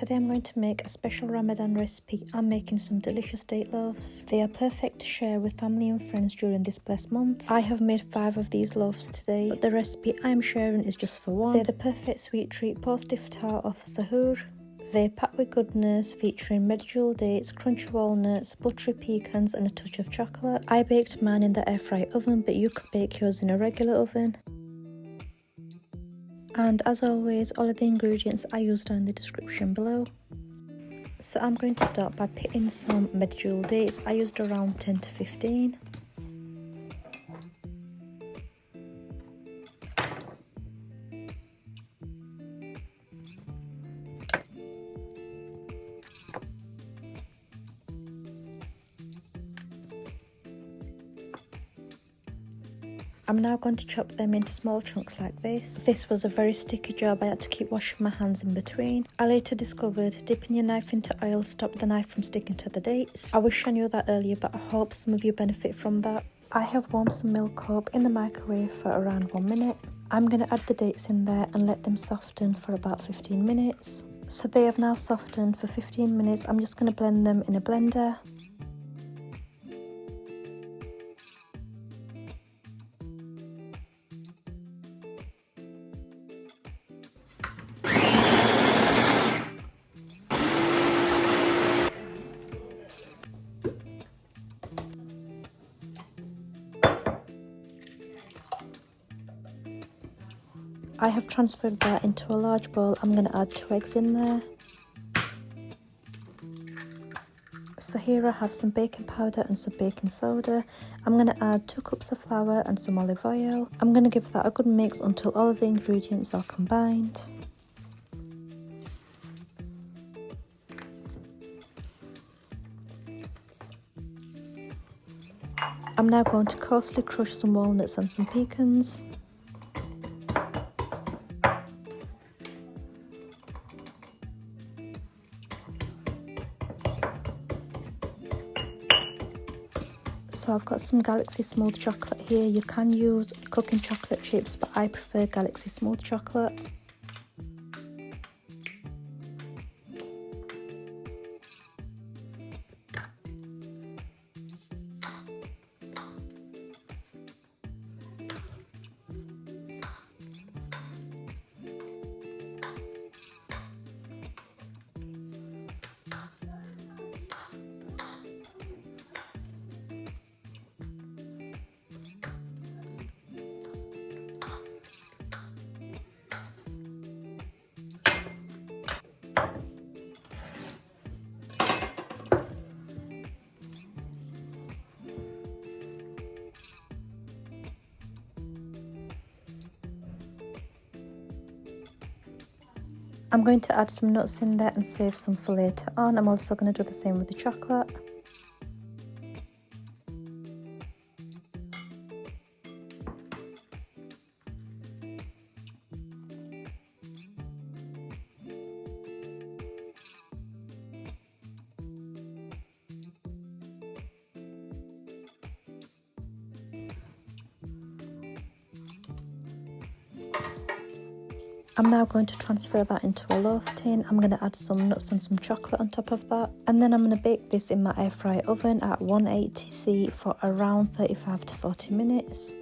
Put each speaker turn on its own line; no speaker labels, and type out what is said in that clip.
Today I'm going to make a special Ramadan recipe. I'm making some delicious date loaves. They are perfect to share with family and friends during this blessed month. I have made 5 of these loaves today, but the recipe I'm sharing is just for 1. They're the perfect sweet treat post Iftar or for suhoor. They're packed with goodness, featuring Medjool dates, crunchy walnuts, buttery pecans and a touch of chocolate. I baked mine in the air fry oven, but you could bake yours in a regular oven. And as always, all of the ingredients I used are in the description below. So I'm going to start by pitting some Medjool dates. I used around 10 to 15. I'm now going to chop them into small chunks like this. This was a very sticky job. I had to keep washing my hands in between. I later discovered dipping your knife into oil stopped the knife from sticking to the dates. I wish I knew that earlier, but I hope some of you benefit from that. I have warmed some milk up in the microwave for around 1 minute. I'm going to add the dates in there and let them soften for about 15 minutes. So they have now softened for 15 minutes. I'm just going to blend them in a blender. I have transferred that into a large bowl. I'm going to add 2 eggs in there. So here I have some baking powder and some baking soda. I'm going to add 2 cups of flour and some olive oil. I'm going to give that a good mix until all of the ingredients are combined. I'm now going to coarsely crush some walnuts and some pecans. So I've got some Galaxy smooth chocolate here. You can use cooking chocolate chips, but I prefer Galaxy smooth chocolate. I'm going to add some nuts in there and save some for later on. I'm also going to do the same with the chocolate. I'm now going to transfer that into a loaf tin. I'm going to add some nuts and some chocolate on top of that. And then I'm going to bake this in my air fry oven at 180°C for around 35 to 40 minutes.